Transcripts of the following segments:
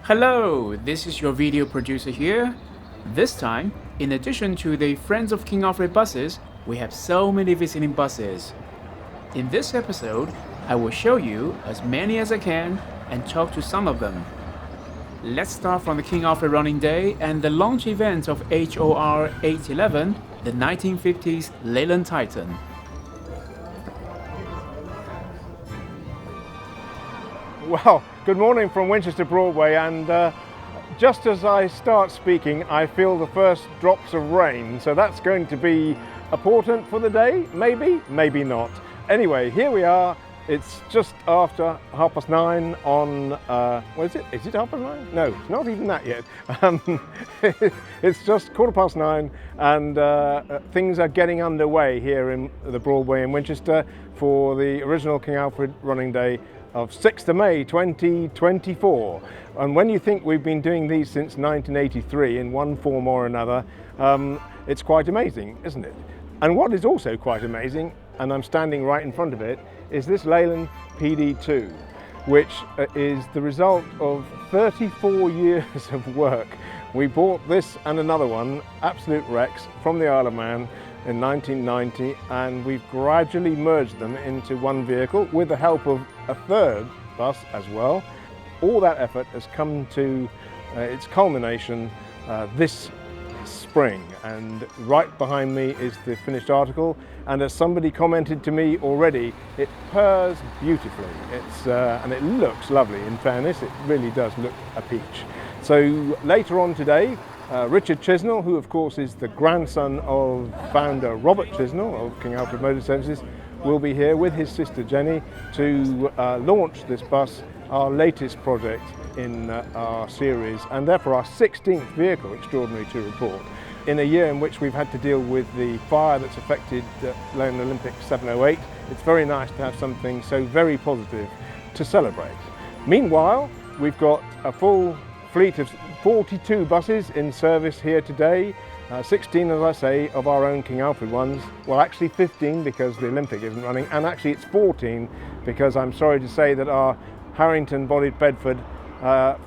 Hello, this is your video producer here. This time, in addition to the Friends of King Alfred buses, we have so many visiting buses. In this episode, I will show you as many as I can and talk to some of them. Let's start from the King Alfred Running Day and the launch event of HOR 811, the 1950s Leyland Titan. Well, good morning from Winchester Broadway, and just as I start speaking I feel the first drops of rain, so that's going to be a portent for the day, maybe not. Anyway, here we are. It's just after 9:30 on, what is it? Is it 9:30? No, it's not even that yet. It's just 9:15 and things are getting underway here in the Broadway in Winchester for the original King Alfred Running Day of 6th of May 2024. And when you think we've been doing these since 1983 in one form or another, it's quite amazing, isn't it? And what is also quite amazing, and I'm standing right in front of it, is this Leyland PD2, which is the result of 34 years of work. We bought this and another one, absolute wrecks, from the Isle of Man in 1990, and we've gradually merged them into one vehicle with the help of a third bus as well. All that effort has come to its culmination this spring, and right behind me is the finished article, and as somebody commented to me already, it purrs beautifully. And it looks lovely. In fairness, it really does look a peach. So later on today, Richard Chisnell, who of course is the grandson of founder Robert Chisnell of King Alfred Motor Services, will be here with his sister Jenny to launch this bus, our latest project in our series, and therefore our 16th vehicle, extraordinary to report, in a year in which we've had to deal with the fire that's affected Leyland Olympic 708. It's very nice to have something so very positive to celebrate. Meanwhile, we've got a full fleet of 42 buses in service here today, 16, as I say, of our own King Alfred ones. Well, actually 15 because the Olympic isn't running, and actually it's 14 because I'm sorry to say that our Harrington-bodied Bedford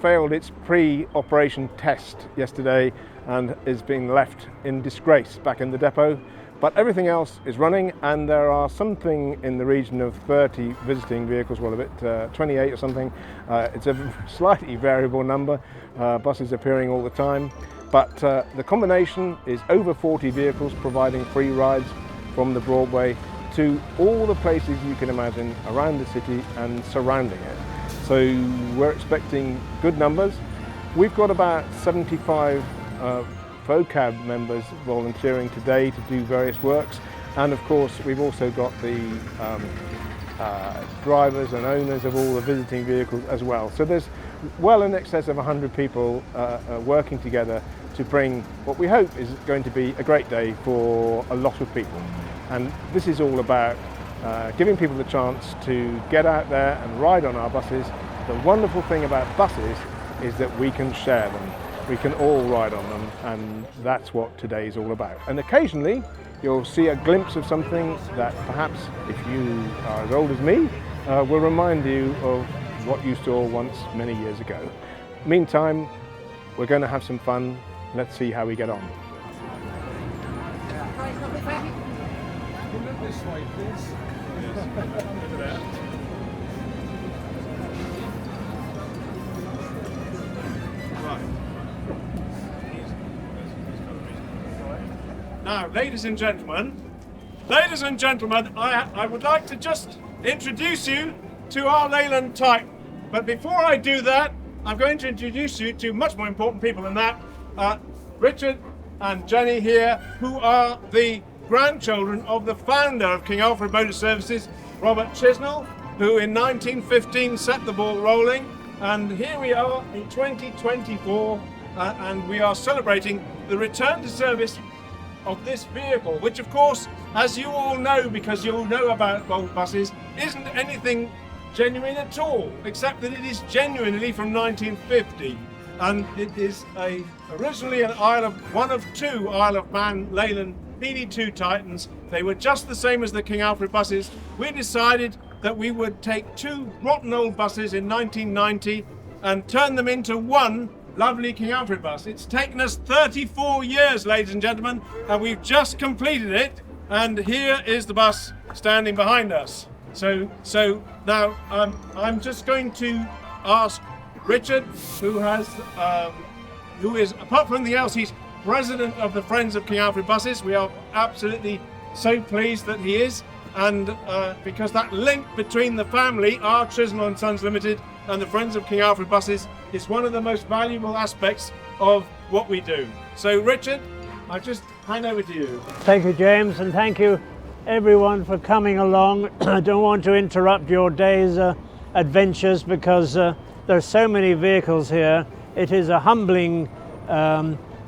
failed its pre-operation test yesterday and is being left in disgrace back in the depot. But everything else is running, and there are something in the region of 30 visiting vehicles, well, a bit 28 or something. It's a slightly variable number, buses appearing all the time, but the combination is over 40 vehicles providing free rides from the Broadway to all the places you can imagine around the city and surrounding it. So we're expecting good numbers. We've got about 75 vocab members volunteering today to do various works, and of course we've also got the drivers and owners of all the visiting vehicles as well. So there's well in excess of 100 people working together to bring what we hope is going to be a great day for a lot of people. And this is all about giving people the chance to get out there and ride on our buses. The wonderful thing about buses is that we can share them. We can all ride on them, and that's what today is all about. And occasionally you'll see a glimpse of something that perhaps, if you are as old as me, will remind you of what you saw once many years ago. Meantime, we're going to have some fun. Let's see how we get on. Now, ladies and gentlemen, I would like to just introduce you to our Leyland Titan. But before I do that, I'm going to introduce you to much more important people than that. Richard and Jenny here, who are the grandchildren of the founder of King Alfred Motor Services, Robert Chisnell, who in 1915 set the ball rolling. And here we are in 2024, and we are celebrating the return to service of this vehicle, which of course, as you all know, because you all know about old buses, isn't anything genuine at all, except that it is genuinely from 1950, and it is originally one of two Isle of Man Leyland PD2 Titans. They were just the same as the King Alfred buses. We decided that we would take two rotten old buses in 1990 and turn them into one lovely King Alfred bus. It's taken us 34 years, ladies and gentlemen, and we've just completed it. And here is the bus standing behind us. So now I'm just going to ask Richard, who is, apart from anything else, he's president of the Friends of King Alfred Buses. We are absolutely so pleased that he is, and because that link between the family, our Chisnall & Sons Limited, and the Friends of King Alfred Buses is one of the most valuable aspects of what we do. So Richard, I just hand over to you. Thank you, James, and thank you everyone for coming along. I don't want to interrupt your day's adventures because there are so many vehicles here. It is a humbling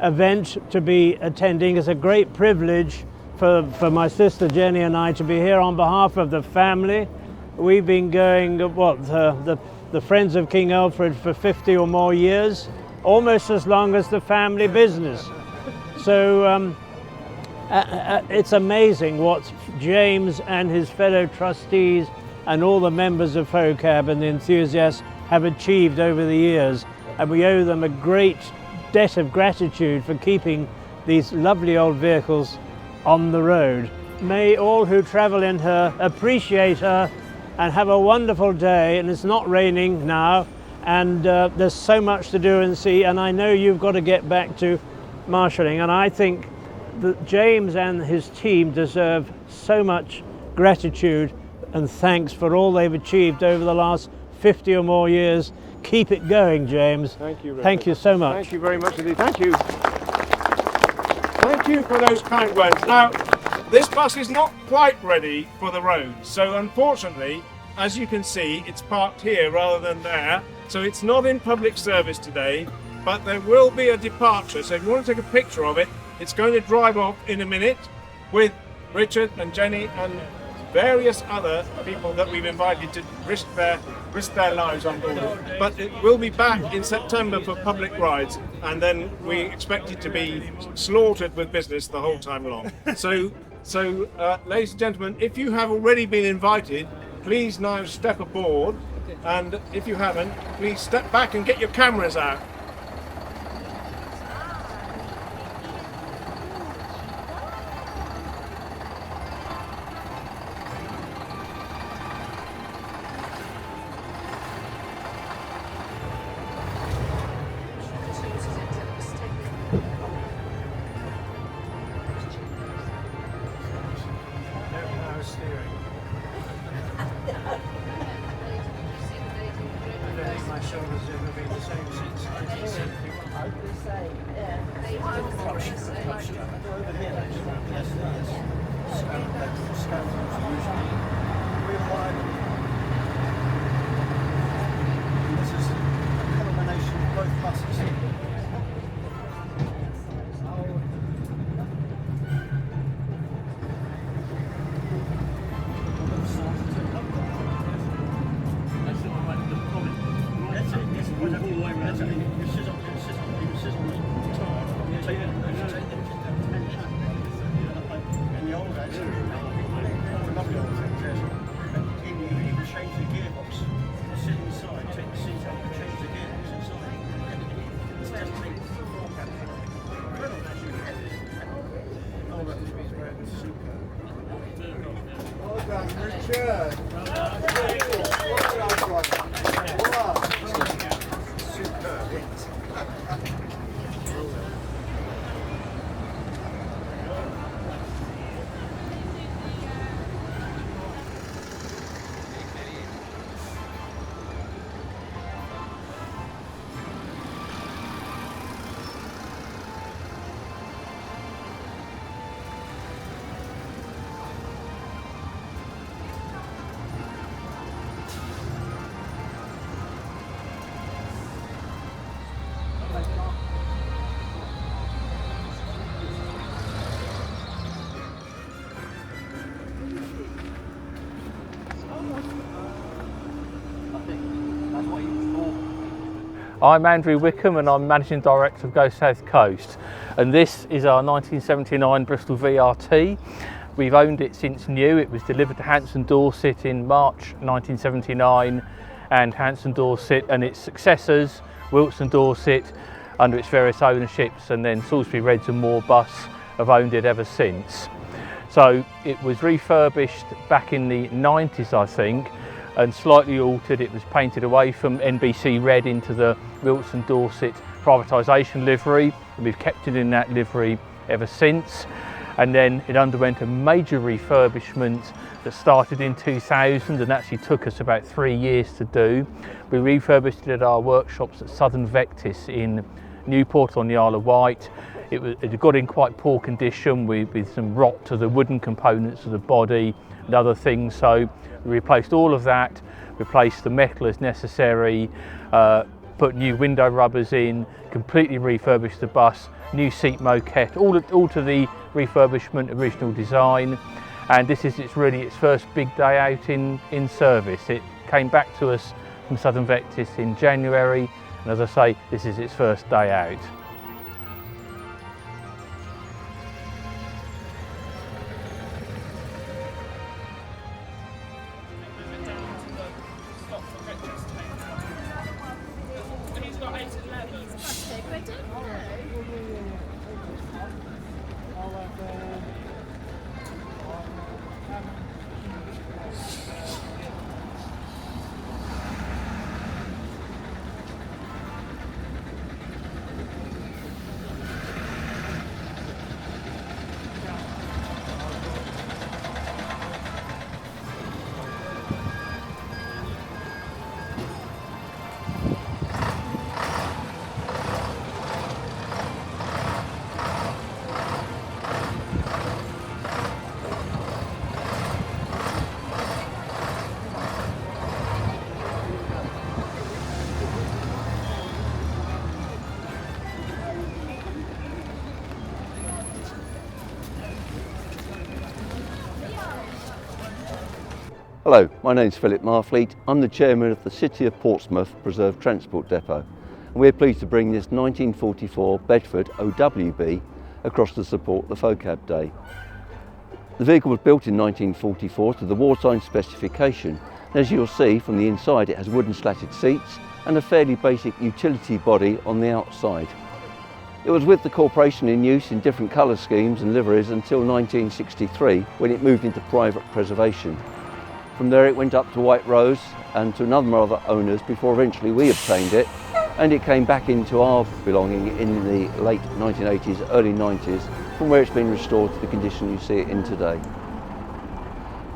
event to be attending. It's a great privilege for my sister Jenny and I to be here on behalf of the family. We've been going, the Friends of King Alfred for 50 or more years, almost as long as the family business. So it's amazing what James and his fellow trustees and all the members of FOCAB and the enthusiasts have achieved over the years, and we owe them a great debt of gratitude for keeping these lovely old vehicles on the road. May all who travel in her appreciate her and have a wonderful day. And it's not raining now, and there's so much to do and see, and I know you've got to get back to marshalling, and I think that James and his team deserve so much gratitude and thanks for all they've achieved over the last 50 or more years. Keep it going, James. Thank you, Richard. Thank you so much. Thank you very much indeed. Thank you. Thank you for those kind words. Now, this bus is not quite ready for the road, so unfortunately, as you can see, it's parked here rather than there, so it's not in public service today, but there will be a departure. So if you want to take a picture of it, it's going to drive off in a minute with Richard and Jenny and various other people that we've invited to risk their lives on board it. But it will be back in September for public rides, and then we expect it to be slaughtered with business the whole time long. So ladies and gentlemen, if you have already been invited, please now step aboard, and if you haven't, please step back and get your cameras out. I'm Andrew Wickham and I'm Managing Director of Go South Coast, and this is our 1979 Bristol VRT. We've owned it since new. It was delivered to Hanson Dorset in March 1979, and Hanson Dorset and its successors, Wilson Dorset, under its various ownerships, and then Salisbury Reds and Moore Bus have owned it ever since. So it was refurbished back in the 90s, I think, and slightly altered. It was painted away from NBC Red into the Wilson Dorset privatisation livery, and we've kept it in that livery ever since. And then it underwent a major refurbishment that started in 2000 and actually took us about 3 years to do. We refurbished it at our workshops at Southern Vectis in Newport on the Isle of Wight. It got in quite poor condition with some rot to the wooden components of the body and other things, so we replaced all of that, replaced the metal as necessary, put new window rubbers in, completely refurbished the bus, new seat moquette, all to the refurbishment original design. And this is really its first big day out in service. It came back to us from Southern Vectis in January, and as I say, this is its first day out. Hello, my name's Philip Marfleet. I'm the chairman of the City of Portsmouth Preserve Transport Depot, and we're pleased to bring this 1944 Bedford OWB across to support the FOCAB Day. The vehicle was built in 1944 to the wartime specification, and as you'll see from the inside, it has wooden slatted seats and a fairly basic utility body on the outside. It was with the corporation in use in different colour schemes and liveries until 1963, when it moved into private preservation. From there it went up to White Rose and to a number of other owners before eventually we obtained it, and it came back into our belonging in the late 1980s, early 90s, from where it's been restored to the condition you see it in today.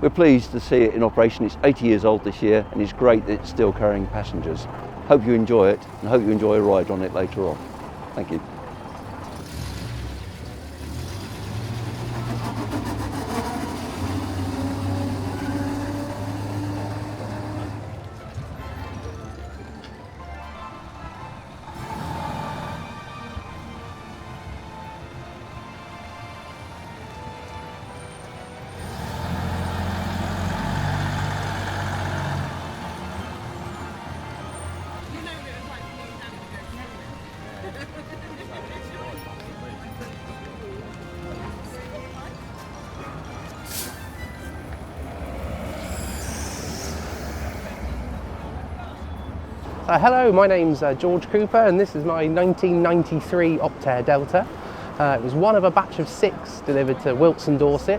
We're pleased to see it in operation. It's 80 years old this year, and it's great that it's still carrying passengers. Hope you enjoy it, and hope you enjoy a ride on it later on. Thank you. Hello, my name's George Cooper, and this is my 1993 Optare Delta. It was one of a batch of 6 delivered to Wilson Dorset,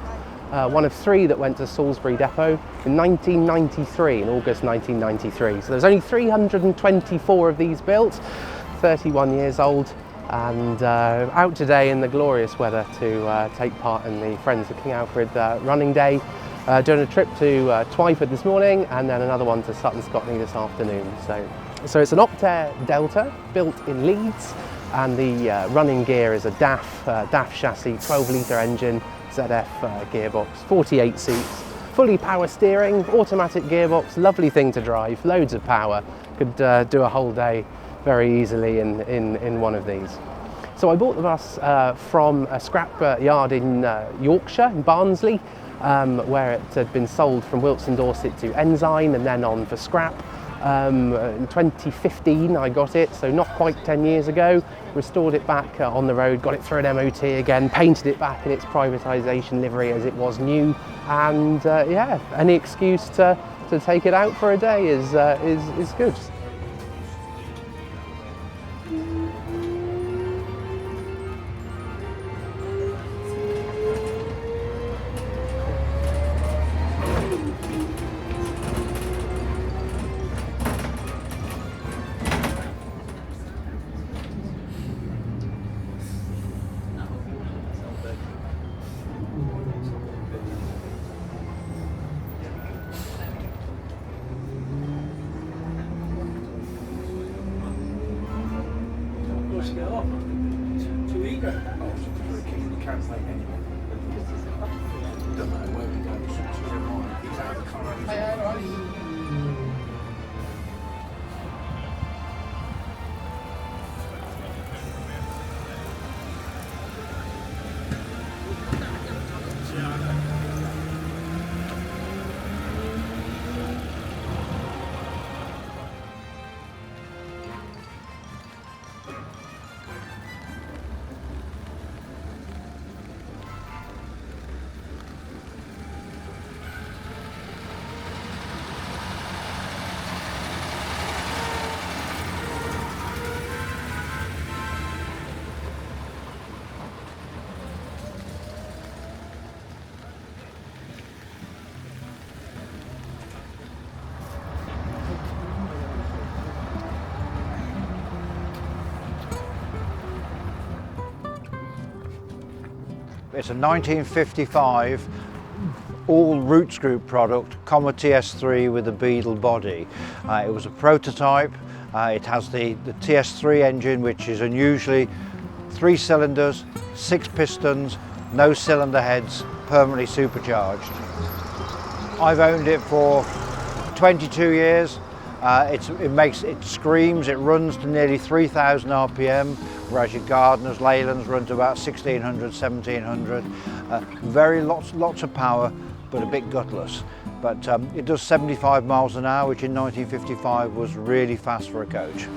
one of 3 that went to Salisbury Depot in 1993, in August 1993. So there's only 324 of these built, 31 years old, and out today in the glorious weather to take part in the Friends of King Alfred Running Day. Doing a trip to Twyford this morning, and then another one to Sutton, Scotland this afternoon. So it's an Optare Delta built in Leeds, and the running gear is a DAF chassis, 12-litre engine, ZF gearbox, 48 seats, fully power steering, automatic gearbox, lovely thing to drive, loads of power. Could do a whole day very easily in one of these. So I bought the bus from a scrap yard in Yorkshire, in Barnsley, where it had been sold from Wilson Dorset to Ensign and then on for scrap. In 2015 I got it, so not quite 10 years ago. Restored it back on the road, got it through an MOT again, painted it back in its privatisation livery as it was new, and yeah, any excuse to to take it out for a day is good. It's a 1955 all Roots Group product, Commer TS3 with a Beadle body. It was a prototype. It has the TS3 engine, which is unusually 3 cylinders, 6 pistons, no cylinder heads, permanently supercharged. I've owned it for 22 years. It screams, it runs to nearly 3,000 RPM, whereas your Gardners, Leylands run to about 1,600, 1,700. Lots of power, but a bit gutless. But it does 75 miles an hour, which in 1955 was really fast for a coach.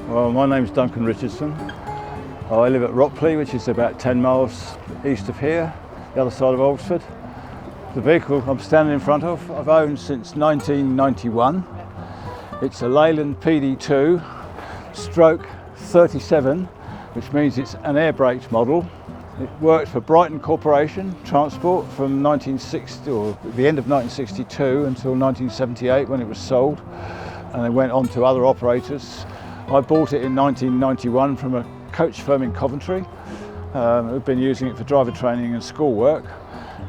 Well, my name's Duncan Richardson. I live at Ropley, which is about 10 miles east of here, the other side of Oxford. The vehicle I'm standing in front of, I've owned since 1991. It's a Leyland PD2 stroke 37, which means it's an air braked model. It worked for Brighton Corporation Transport from 1960, or the end of 1962 until 1978 when it was sold, and then went on to other operators. I bought it in 1991 from a coach firm in Coventry. I've been using it for driver training and school work,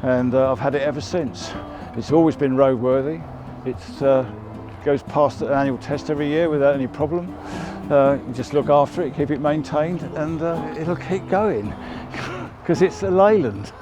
and I've had it ever since. It's always been roadworthy. It goes past an annual test every year without any problem. You just look after it, keep it maintained, and it'll keep going because it's a Leyland.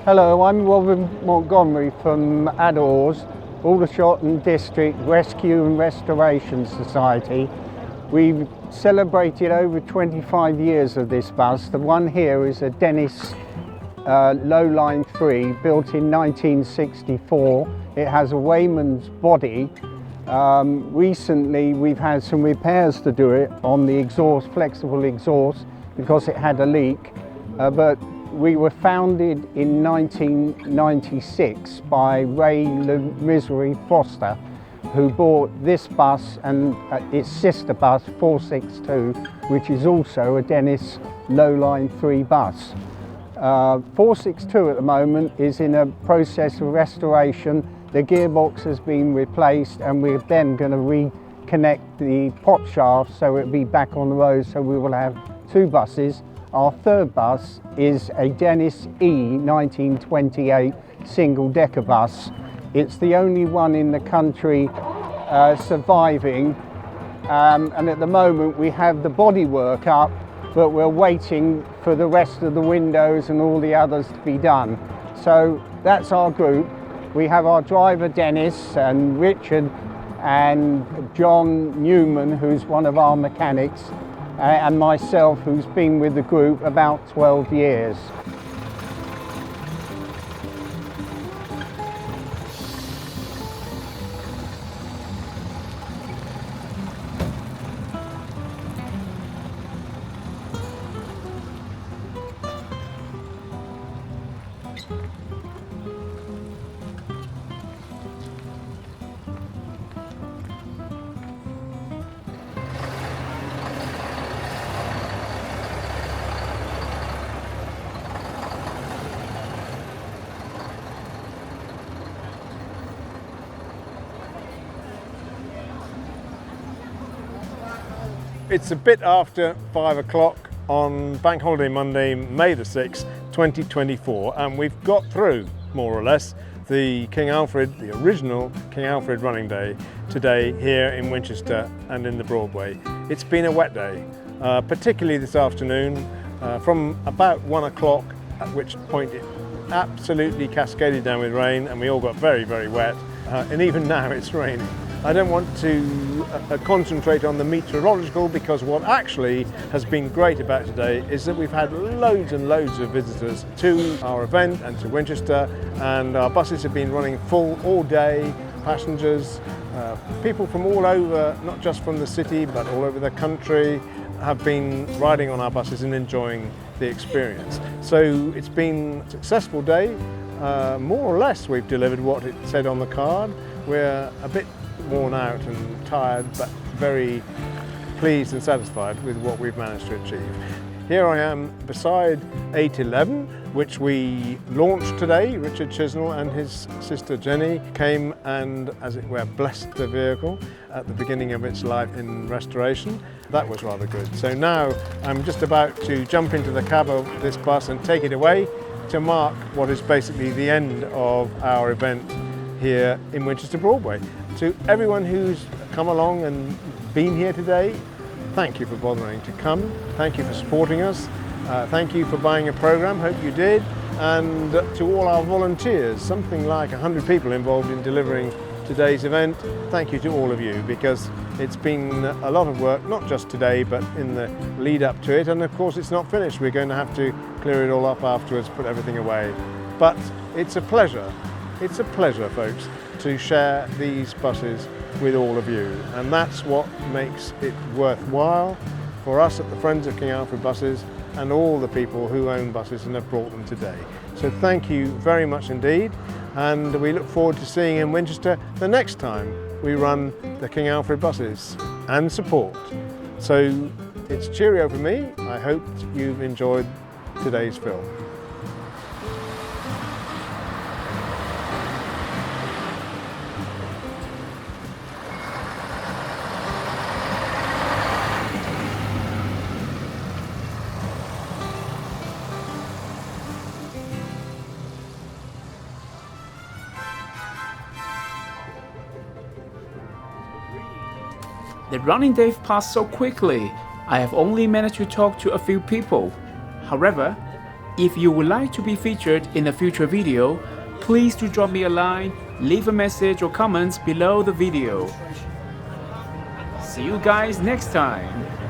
Hello, I'm Robin Montgomery from ADORS, Aldershot District Rescue and Restoration Society. We've celebrated over 25 years of this bus. The one here is a Dennis Loline 3, built in 1964. It has a Wayman's body. Recently we've had some repairs to do it on the exhaust, flexible exhaust, because it had a leak. But we were founded in 1996 by Ray Misery Foster, who bought this bus and its sister bus 462, which is also a Dennis Loline 3 bus. 462 at the moment is in a process of restoration. The gearbox has been replaced and we're then going to reconnect the pot shaft so it'll be back on the road, so we will have two buses. Our third bus is a Dennis E 1928 single decker bus. It's the only one in the country surviving, and at the moment we have the bodywork up, but we're waiting for the rest of the windows and all the others to be done. So that's our group. We have our driver Dennis and Richard and John Newman, who's one of our mechanics, and myself, who's been with the group about 12 years. It's a bit after 5 o'clock on Bank Holiday Monday, May the 6th, 2024, and we've got through, more or less, the King Alfred, the original King Alfred Running Day today here in Winchester and in the Broadway. It's been a wet day, particularly this afternoon, from about 1 o'clock, at which point it absolutely cascaded down with rain and we all got very, very wet, and even now it's raining. I don't want to concentrate on the meteorological, because what actually has been great about today is that we've had loads and loads of visitors to our event and to Winchester, and our buses have been running full all day. Passengers, people from all over, not just from the city but all over the country, have been riding on our buses and enjoying the experience. So it's been a successful day. More or less we've delivered what it said on the card. We're a bit worn out and tired, but very pleased and satisfied with what we've managed to achieve. Here I am beside 811, which we launched today. Richard Chisnell and his sister Jenny came and, as it were, blessed the vehicle at the beginning of its life in restoration. That was rather good. So now I'm just about to jump into the cab of this bus and take it away to mark what is basically the end of our event here in Winchester Broadway. To everyone who's come along and been here today, thank you for bothering to come. Thank you for supporting us. Thank you for buying a programme, hope you did. And to all our volunteers, something like 100 people involved in delivering today's event, thank you to all of you, because it's been a lot of work, not just today, but in the lead up to it. And of course it's not finished. We're going to have to clear it all up afterwards, put everything away. But it's a pleasure, folks, to share these buses with all of you, and that's what makes it worthwhile for us at the Friends of King Alfred Buses and all the people who own buses and have brought them today. So thank you very much indeed, and we look forward to seeing you in Winchester the next time we run the King Alfred buses and support. So it's cheerio for me. I hope you've enjoyed today's film. The running day passed so quickly. I have only managed to talk to a few people. However, If you would like to be featured in a future video, please do drop me a line, leave a message or comments below the video. See you guys next time.